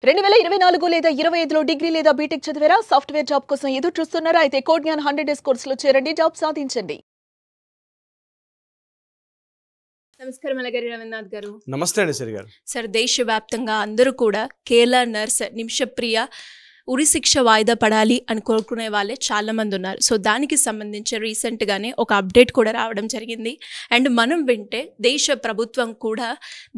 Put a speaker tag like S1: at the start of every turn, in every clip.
S1: 2024 లేదా 25లో డిగ్రీ లేదా బీటెక్ చదివారా? సాఫ్ట్‌వేర్ జాబ్ కోసం ఎదురు చూస్తున్నారా? అయితే కోడ్ జ్ఞాన్ 100 డేస్ కోర్సులో చేరండి, జాబ్ సాధించండి. నమస్కారం అలగారి రవీంద్రనాథ్ గారు.
S2: నమస్తే అండి సిరి గారు.
S1: సార్, దేశవ్యాప్తంగా అందరూ కూడా కేరళ నర్స్ నిమిషప్రియ ఉరి శిక్ష వాయిదా పడాలి అని కోరుకునే వాళ్ళే చాలామంది ఉన్నారు. సో దానికి సంబంధించి రీసెంట్గానే ఒక అప్డేట్ కూడా రావడం జరిగింది. అండ్ మనం వింటే దేశ ప్రభుత్వం కూడా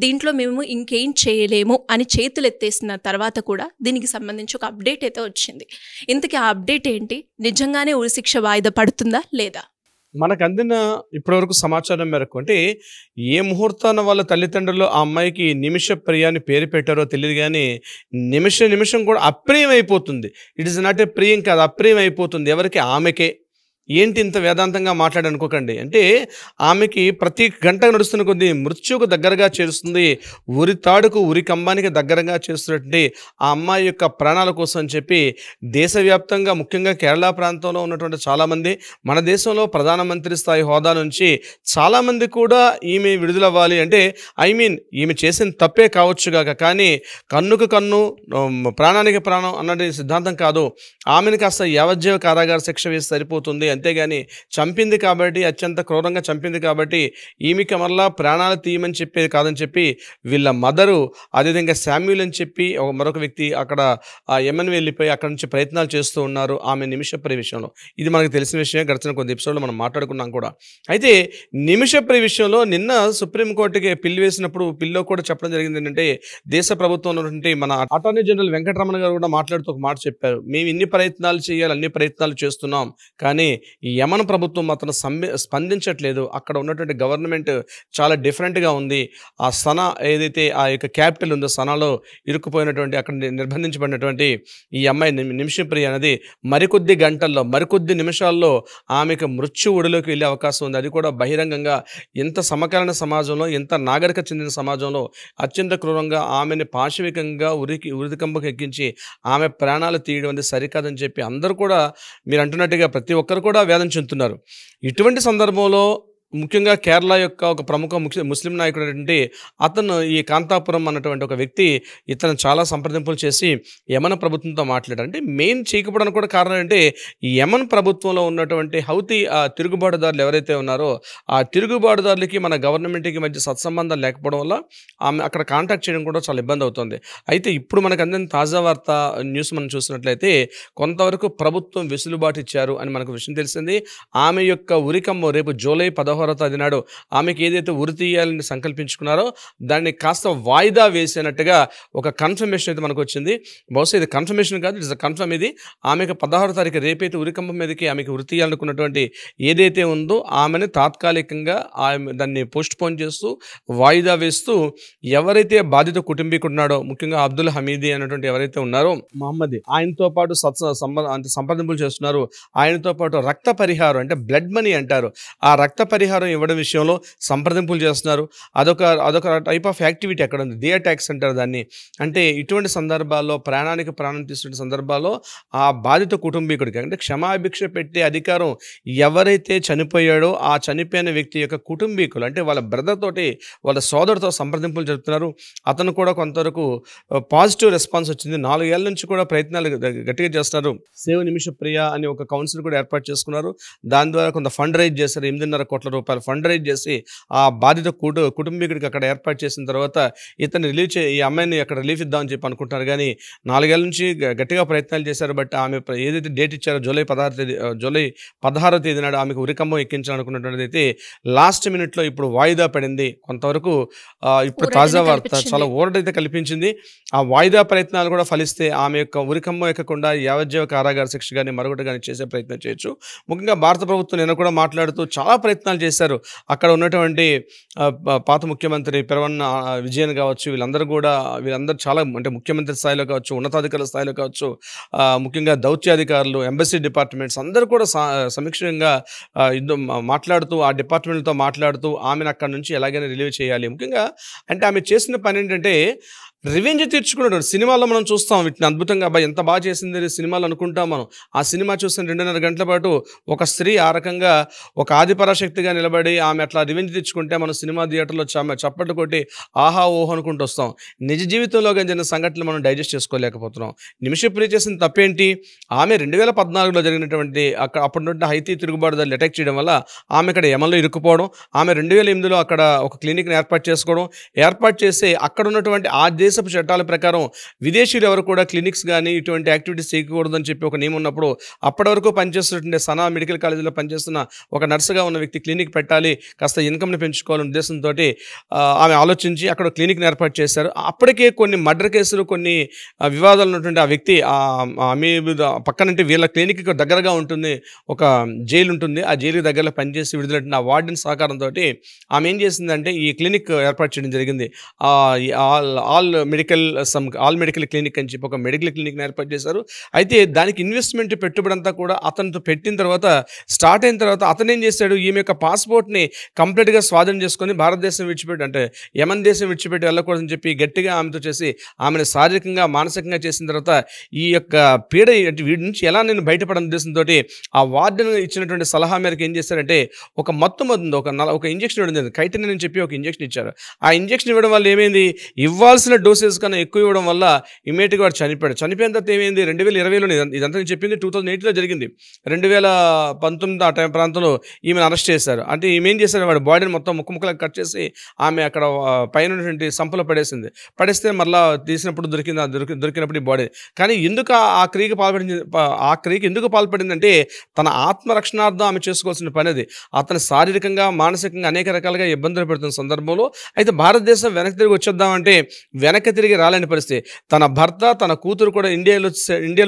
S1: దీంట్లో మేము ఇంకేం చేయలేము అని చేతులు ఎత్తేసిన తర్వాత కూడా దీనికి సంబంధించి ఒక అప్డేట్ అయితే వచ్చింది. ఇంతకీ ఆ అప్డేట్ ఏంటి? నిజంగానే ఉరి శిక్ష వాయిదా పడుతుందా లేదా?
S2: మనకు అందిన ఇప్పటివరకు సమాచారం మేరకు అంటే ఏ ముహూర్తాన వాళ్ళ తల్లిదండ్రులు ఆ అమ్మాయికి నిమిషప్రియ అని పేరు పెట్టారో తెలియదు, కానీ నిమిషం కూడా అప్రియం అయిపోతుంది. ఇట్ ఇస్ నాట్ ఏ ప్రియం కాదు, అప్రియం అయిపోతుంది. ఎవరికి? ఆమెకే. ఏంటి ఇంత వేదాంతంగా మాట్లాడనుకోకండి. అంటే ఆమెకి ప్రతి గంట నడుస్తున్న కొద్దీ మృత్యువుకు దగ్గరగా చేరుస్తుంది, ఉరి తాడుకు ఉరి కంబానికి దగ్గరగా చేస్తున్నటువంటి ఆ అమ్మాయి యొక్క ప్రాణాల కోసం అని చెప్పి దేశవ్యాప్తంగా ముఖ్యంగా కేరళ ప్రాంతంలో ఉన్నటువంటి చాలామంది, మన దేశంలో ప్రధానమంత్రి స్థాయి హోదా నుంచి చాలామంది కూడా ఈమె విడుదలవ్వాలి అంటే ఈమె చేసిన తప్పే కావచ్చుగాక, కానీ కన్నుకు కన్ను ప్రాణానికి ప్రాణం అన్నది సిద్ధాంతం కాదు. ఆమెను కాస్త యావజ్జీవ కారాగార శిక్ష వేసి సరిపోతుంది. అంతేగాని చంపింది కాబట్టి, అత్యంత క్రూరంగా చంపింది కాబట్టి ఈమెకి మరలా ప్రాణాలు తీయమని చెప్పేది కాదని చెప్పి వీళ్ళ మదరు, అదేవిధంగా శామ్యూల్ అని చెప్పి మరొక వ్యక్తి అక్కడ యెమెన్ వెళ్ళిపోయి అక్కడ నుంచి ప్రయత్నాలు చేస్తూ ఉన్నారు ఆమె నిమిషప్రియ విషయంలో. ఇది మనకు తెలిసిన విషయం, గడిచిన కొద్ది ఎపిసోడ్లో మనం మాట్లాడుకున్నాం కూడా. అయితే నిమిషప్రియ విషయంలో నిన్న సుప్రీంకోర్టుకి పిల్లి వేసినప్పుడు పిల్లో కూడా చెప్పడం జరిగింది ఏంటంటే, దేశ ప్రభుత్వంలో ఉన్నటువంటి మన అటార్నీ జనరల్ వెంకటరమణ గారు కూడా మాట్లాడుతూ ఒక మాట చెప్పారు. మేము ఇన్ని ప్రయత్నాలు చేయాలి, అన్ని ప్రయత్నాలు చేస్తున్నాం, కానీ ఈ యమన్ ప్రభుత్వం మాత్రం స్పందించట్లేదు. అక్కడ ఉన్నటువంటి గవర్నమెంట్ చాలా డిఫరెంట్గా ఉంది. ఆ సనా ఏదైతే ఆ యొక్క క్యాపిటల్ ఉందో, సనాలో ఇరుక్కుపోయినటువంటి అక్కడ నిర్బంధించబడినటువంటి ఈ అమ్మాయి నిమిషప్రియ అనేది మరికొద్ది గంటల్లో, మరికొద్ది నిమిషాల్లో ఆమెకు మృత్యు ఒడిలోకి వెళ్ళే అవకాశం ఉంది. అది కూడా బహిరంగంగా. ఎంత సమకాలీన సమాజంలో, ఎంత నాగరిక చెందిన సమాజంలో అత్యంత క్రూరంగా ఆమెను పాశవికంగా ఉరికంబకు ఎక్కించి ఆమె ప్రాణాలు తీయడం అనేది సరికాదని చెప్పి అందరూ కూడా మీరు అంటున్నట్టుగా ప్రతి ఒక్కరు కూడా వేదన చెందుతున్నారు. ఇటువంటి సందర్భంలో ముఖ్యంగా కేరళ యొక్క ఒక ప్రముఖ ముస్లిం నాయకుడు ఏంటంటే అతను ఈ కాంతాపురం అన్నటువంటి ఒక వ్యక్తి ఇతను చాలా సంప్రదింపులు చేసి యమన్ ప్రభుత్వంతో మాట్లాడారు. అంటే మెయిన్ చేయకపోవడానికి కూడా కారణం అంటే యమన్ ప్రభుత్వంలో ఉన్నటువంటి హౌతీ తిరుగుబాటుదారులు ఎవరైతే ఉన్నారో ఆ తిరుగుబాటుదారులకి మన గవర్నమెంట్కి మధ్య సత్సంబంధాలు లేకపోవడం వల్ల ఆమె అక్కడ కాంటాక్ట్ చేయడం కూడా చాలా ఇబ్బంది అవుతుంది. అయితే ఇప్పుడు మనకు అందిన తాజా వార్త న్యూస్ మనం చూసినట్లయితే కొంతవరకు ప్రభుత్వం వెసులుబాటు ఇచ్చారు అని మనకు విషయం తెలిసింది. ఆమె యొక్క ఉరికమ్మ రేపు జూలై 16వ తేదీ నాడు ఆమెకి ఏదైతే ఉరి తీయాలని సంకల్పించుకున్నారో దాన్ని కాస్త వాయిదా వేసినట్టుగా ఒక కన్ఫర్మేషన్ అయితే మనకు వచ్చింది. బహుశా ఇది కన్ఫర్మేషన్ కాదు, ఇట్స్ కన్ఫర్మ్. ఇది ఆమెకు 16వ తారీఖు రేపైతే ఉరికంబం మీదకి ఆమెకు ఉరి తీయాలనుకున్నటువంటి ఏదైతే ఉందో ఆమెను తాత్కాలికంగా ఆమె దాన్ని పోస్ట్ పోన్ చేస్తూ వాయిదా వేస్తూ ఎవరైతే బాధిత కుటుంబీకుడున్నాడో, ముఖ్యంగా అబ్దుల్ హమీదీ అనేటువంటి ఎవరైతే ఉన్నారో మహమ్మదీ, ఆయనతో పాటు సంప్రదింపులు చేస్తున్నారు. ఆయనతో పాటు రక్త పరిహారం అంటే బ్లడ్ మనీ అంటారు, ఆ రక్త పరిహారం ఇవ్వడం విషయంలో సంప్రదింపులు చేస్తున్నారు. అదొక టైప్ ఆఫ్ యాక్టివిటీ అక్కడ ఉంది. దియా ట్యాక్స్ అంటారు దాన్ని. అంటే ఇటువంటి సందర్భాల్లో ప్రాణానికి ప్రాణం తీసుకునే సందర్భాల్లో ఆ బాధిత కుటుంబీకుడికి అంటే క్షమాభిక్ష పెట్టే అధికారం ఎవరైతే చనిపోయాడో ఆ చనిపోయిన వ్యక్తి యొక్క కుటుంబీకులు అంటే వాళ్ళ బ్రదర్ తోటి, వాళ్ళ సోదరుతో సంప్రదింపులు జరుపుతున్నారు. అతను కూడా కొంతవరకు పాజిటివ్ రెస్పాన్స్ వచ్చింది. 4 ఏళ్ల నుంచి కూడా ప్రయత్నాలు గట్టిగా చేస్తున్నారు. సేవ్ నిమిషప్రియ అని ఒక కౌన్సిల్ కూడా ఏర్పాటు చేసుకున్నారు. దాని ద్వారా కొంత ఫండ్ రైజ్ చేస్తారు. 8.5 కోట్ల రూపాయలు ఫండ్ రైజ్ చేసి ఆ బాధిత కుటుంబీకుడికి అక్కడ ఏర్పాటు చేసిన తర్వాత ఇతను ఈ అమ్మాయిని అక్కడ రిలీఫ్ ఇద్దామని చెప్పి అనుకుంటున్నారు. కానీ 4 ఏళ్ల నుంచి గట్టిగా ప్రయత్నాలు చేశారు. బట్ ఆమె ఏదైతే డేట్ ఇచ్చారో జూలై 16వ తేదీ నాడు ఆమెకు ఉరికంబం ఎక్కించాలనుకున్నటువంటిది అయితే లాస్ట్ మినిట్లో ఇప్పుడు వాయిదా పడింది. కొంతవరకు ఇప్పుడు తాజా వార్త చాలా ఊరటైతే కల్పించింది. ఆ వాయిదా ప్రయత్నాలు కూడా ఫలిస్తే ఆమె యొక్క ఉరికంబం ఎక్కకుండా యావజ్జీవ కారాగార శిక్ష కానీ మరొకటి కానీ చేసే ప్రయత్నం చేయొచ్చు. ముఖ్యంగా భారత ప్రభుత్వం నిన్న కూడా మాట్లాడుతూ చాలా ప్రయత్నాలు చేశారు. అక్కడ ఉన్నటువంటి పాత ముఖ్యమంత్రి పిరవన్న విజయన్ కావచ్చు, వీళ్ళందరూ చాలా అంటే ముఖ్యమంత్రి స్థాయిలో కావచ్చు, ఉన్నతాధికారుల స్థాయిలో కావచ్చు, ముఖ్యంగా దౌత్యాధికారులు, ఎంబసీ డిపార్ట్మెంట్స్ అందరూ కూడా సమీక్షంగా మాట్లాడుతూ ఆ డిపార్ట్మెంట్లతో మాట్లాడుతూ ఆమెను అక్కడ నుంచి ఎలాగైనా రిలీవ్ చేయాలి. ముఖ్యంగా అంటే ఆమె చేసిన పని ఏంటంటే రివెంజ్ తీర్చుకున్నాడు. సినిమాల్లో మనం చూస్తాం వీటిని అద్భుతంగా, అబ్బాయి ఎంత బాగా చేసింది సినిమాలు అనుకుంటాం మనం. ఆ సినిమా చూసిన 2.5 గంటల పాటు ఒక స్త్రీ ఆ రకంగా ఒక ఆదిపరాశక్తిగా నిలబడి ఆమె అట్లా రివెంజ్ తెచ్చుకుంటే మనం సినిమా థియేటర్లో చప్పట్లు కొట్టి ఆహా ఓహో అనుకుంటూ వస్తాం. నిజ జీవితంలో జరిగిన సంఘటనలు మనం డైజెస్ట్ చేసుకోలేకపోతున్నాం. నిమిషప్రియ చేసిన తప్పేంటి? ఆమె 2014లో జరిగినటువంటి అప్పటి హైతీ తిరుగుబాటుదారులు అటాక్ చేయడం వల్ల ఆమె ఇక్కడ యమన్లో ఇరుక్కుపోవడం, ఆమె 2008లో అక్కడ ఒక క్లినిక్ని ఏర్పాటు చేసుకోవడం, ఏర్పాటు చేసి అక్కడ ఉన్నటువంటి ఆ దేశపు చట్టాల ప్రకారం విదేశీయులు ఎవరు కూడా క్లినిక్స్ కానీ ఇటువంటి యాక్టివిటీస్ చేయకూడదని చెప్పి ఒక నియమం ఉన్నప్పుడు అప్పటి వరకు పనిచేస్తున్నటువంటి సనా మెడికల్ కాలేజీలో పనిచేస్తున్న ఒక నర్సుగా ఉన్న వ్యక్తి క్లినిక్ పెట్టాలి, కాస్త ఇన్కమ్ని పెంచుకోవాలనే ఉద్దేశంతో ఆమె ఆలోచించి అక్కడ క్లినిక్ని ఏర్పాటు చేశారు. అప్పటికే కొన్ని మర్డర్ కేసులు, కొన్ని వివాదాలు ఉన్నటువంటి ఆ వ్యక్తి ఆమె పక్కనంటే వీళ్ళ క్లినిక్ దగ్గరగా ఉంటుంది, ఒక జైలు ఉంటుంది, ఆ జైలుకి దగ్గరలో పనిచేసి విడుదలైన ఆ వార్డెన్ సహకారంతో ఆమె ఏం చేసిందంటే ఈ క్లినిక్ ఏర్పాటు చేయడం జరిగింది. ఆల్ మెడికల్ క్లినిక్ అని చెప్పి ఒక మెడికల్ క్లినిక్ని ఏర్పాటు చేశారు. అయితే దానికి ఇన్వెస్ట్మెంట్ పెట్టుబడి అంతా కూడా అతనితో పెట్టిన తర్వాత స్టార్ట్ అయిన తర్వాత అతను ఏం చేశాడు, ఈమె యొక్క పాస్పోర్ట్ని కంప్లీట్గా స్వాధీనం చేసుకొని భారతదేశం విడిచిపెట్టి, అంటే యమన్ దేశం విడిచిపెట్టి వెళ్ళకూడదని చెప్పి గట్టిగా ఆమెతో చేసి ఆమెను శారీరకంగా మానసికంగా చేసిన తర్వాత ఈ యొక్క పీడ వీడి నుంచి ఎలా నేను బయటపడని ఉద్దేశంతో ఆ వార్డెన్ ఇచ్చినటువంటి సలహా మేరకు ఏం చేశారంటే ఒక మత్తు మందు ఒక ఇంజక్షన్ ఇవ్వడం జరిగింది. కైటినిన్ అని చెప్పి ఒక ఇంజక్షన్ ఇచ్చారు. ఆ ఇంజక్షన్ ఇవ్వడం వల్ల ఏమైంది, ఇవ్వాల్సిన డోసెస్ కన్నా ఎక్కువ ఇవ్వడం వల్ల ఇమీడియట్గా వాడు చనిపోయాడు. చనిపోయిన తర్వాత ఏమైంది, 2020లో ఇదంతా నేను చెప్పింది 2008లో జరిగింది. 2019 ఆ టైం ప్రాంతంలో ఈమెను అరెస్ట్ చేశారు. అంటే ఈమె ఏం చేశారు, వాడు బాడీని మొత్తం ముక్కలకు కట్ చేసి ఆమె అక్కడ పైన ఉన్నటువంటి సంపలో పడేస్తే మళ్ళీ తీసినప్పుడు దొరికినప్పుడు ఈ బాడీ. కానీ ఎందుకు ఆ క్రియకి ఎందుకు పాల్పడిందంటే తన ఆత్మరక్షణార్థం ఆమె చేసుకోవాల్సిన పని అది. అతను శారీరకంగా మానసికంగా అనేక రకాలుగా ఇబ్బందులు పెడుతున్న సందర్భంలో అయితే భారతదేశం వెనక్కి తిరిగి వచ్చేద్దామంటే వెనక్కి తిరిగి రాలేని పరిస్థితి. తన భర్త తన కూతురు కూడా ఇండియాలో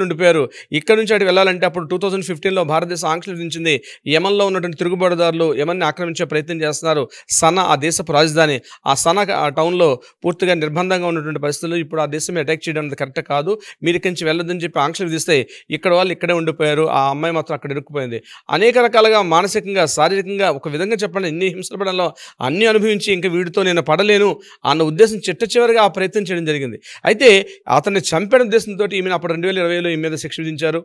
S2: ఉండిపోయారు. ఇక్కడ నుంచి అటు వెళ్ళాలంటే అప్పుడు 2015లో భారతదేశం ఆంక్షలు విధించింది. యమన్లో ఉన్నటువంటి తిరుగుబాటుదారులు యమన్ని ఆక్రమించే ప్రయత్నం చేస్తున్నారు. సనా ఆ దేశపు రాజధాని, ఆ సనా టౌన్లో పూర్తిగా నిర్బంధంగా ఉన్నటువంటి పరిస్థితులు. ఇప్పుడు ఆ దేశం అటాక్ చేయడం అనేది కరెక్ట్ కాదు, మీరు ఇక్కడి నుంచి వెళ్ళొద్దని చెప్పి ఆంక్షలు విధిస్తే ఇక్కడ వాళ్ళు ఇక్కడే ఉండిపోయారు. ఆ అమ్మాయి మాత్రం అక్కడ ఇరుక్కుపోయింది. అనేక రకాలుగా మానసికంగా శారీరకంగా ఒక విధంగా చెప్పండి ఎన్ని హింసలు పడంలో అన్ని అనుభవించి ఇంకా వీడితో నేను పడలేను అన్న ఉద్దేశం చివరిగా ఆ ప్రయత్నం చేయడం జరిగింది. అయితే అతన్ని చంపేయడం ఉద్దేశంతో ఈమెను అప్పుడు 2020లో ఈ మీద శిక్ష విధించారు,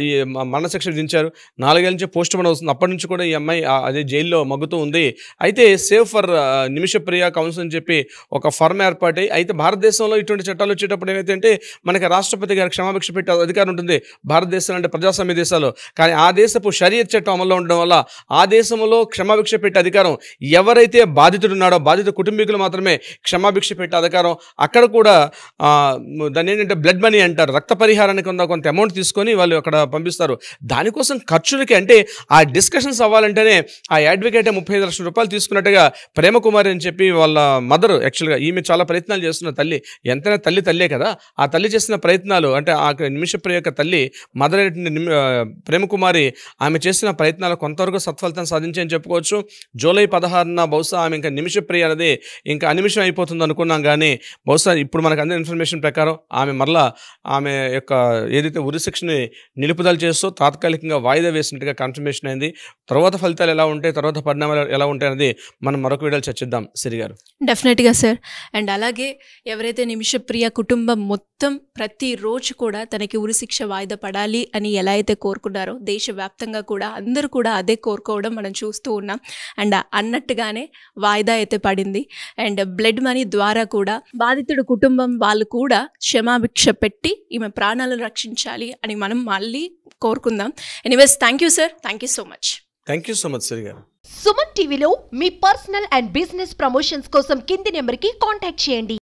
S2: ఈ మరణశిక్ష విధించారు. 4 ఏళ్ళ నుంచి పోస్ట్ మార్టం అవుతుంది. అప్పటి నుంచి కూడా ఈ అమ్మాయి అదే జైల్లో మగ్గుతూ ఉంది. అయితే సేవ్ ఫర్ నిమిషప్రియ కౌన్సిల్ అని చెప్పి ఒక ఫర్మ్ ఏర్పాటై, అయితే భారతదేశంలో ఇటువంటి చట్టాలు వచ్చేటప్పుడు ఏమైతే అంటే మనకి రాష్ట్రపతి గారు క్షమాభిక్ష పెట్టే అధికారం ఉంటుంది భారతదేశం అంటే ప్రజాస్వామ్య దేశాలు. కానీ ఆ దేశపు షరియత్ చట్టం అమల్లో ఉండడం వల్ల ఆ దేశంలో క్షమాభిక్ష పెట్టే అధికారం ఎవరైతే బాధితుడు ఉన్నాడో బాధిత కుటుంబీకులు మాత్రమే క్షమాభిక్ష పెట్టే అధికారం. అక్కడ కూడా దాన్ని ఏంటంటే బ్లడ్ మనీ అంటారు, రక్త పరిహారానికి కొంత అమౌంట్ తీసుకొని వాళ్ళు అక్కడ పంపిస్తారు. దానికోసం ఖర్చులకి అంటే ఆ డిస్కషన్స్ అవ్వాలంటేనే ఆ అడ్వకేట్ 35 లక్షల రూపాయలు తీసుకున్నట్టుగా ప్రేమకుమారి అని చెప్పి వాళ్ళ మదర్, యాక్చువల్గా ఈమె చాలా ప్రయత్నాలు చేస్తున్న తల్లి, ఎంతైనా తల్లే కదా, ఆ తల్లి చేసిన ప్రయత్నాలు అంటే ఆ నిమిషప్రియ యొక్క తల్లి మదర్ ప్రేమకుమారి ఆమె చేసిన ప్రయత్నాలు కొంతవరకు సత్ఫలితం సాధించాయని చెప్పుకోవచ్చు. జూలై 16న బహుశా ఆమె ఇంకా నిమిషప్రియ అనేది ఇంకా అనిమిషం అయిపోతుంది అనుకున్నాం. కానీ బహుశా ఇప్పుడు మనకు అందిన ఇన్ఫర్మేషన్ ప్రకారం ఆమె యొక్క ఏదైతే ఉరిశిక్షని నిలుపుదల చేస్తూ తాత్కాలికంగా వాయిదా వేసినట్టుగా కన్ఫర్మేషన్ అయింది. తర్వాత ఫలితాలు ఎలా ఉంటాయి, తర్వాత పరిణామాలు ఎలా ఉంటాయి అనేది మనం మరొక వీడియోలో చర్చిద్దాం సిరి గారు.
S1: డెఫినెట్గా సార్. అండ్ అలాగే ఎవరైతే నిమిషప్రియ కుటుంబం మొత్తం ప్రతిరోజు కూడా తనకి ఉరిశిక్ష వాయిదా పడాలి అని ఎలా అయితే కోరుకున్నారో దేశవ్యాప్తంగా కూడా అందరూ కూడా అదే కోరుకోవడం మనం చూస్తూ ఉన్నాం. అండ్ అన్నట్టుగానే వాయిదా అయితే పడింది. అండ్ బ్లడ్ మనీ ద్వారా కూడా బాధితుడు కుటుంబం వాళ్ళు కూడా క్షమాభిక్ష పెట్టి ఈమె ప్రాణాలను రక్షించాలి అని మనం మళ్ళీ కోరుకుందాం. Anyways thank you sir, thank you so much.
S2: Thank you so much Siri garu.
S3: Suman టీవీలో మీ పర్సనల్ అండ్ బిజినెస్ ప్రమోషన్స్ కోసం కింది నెంబర్కి కాంటాక్ట్ చేయండి.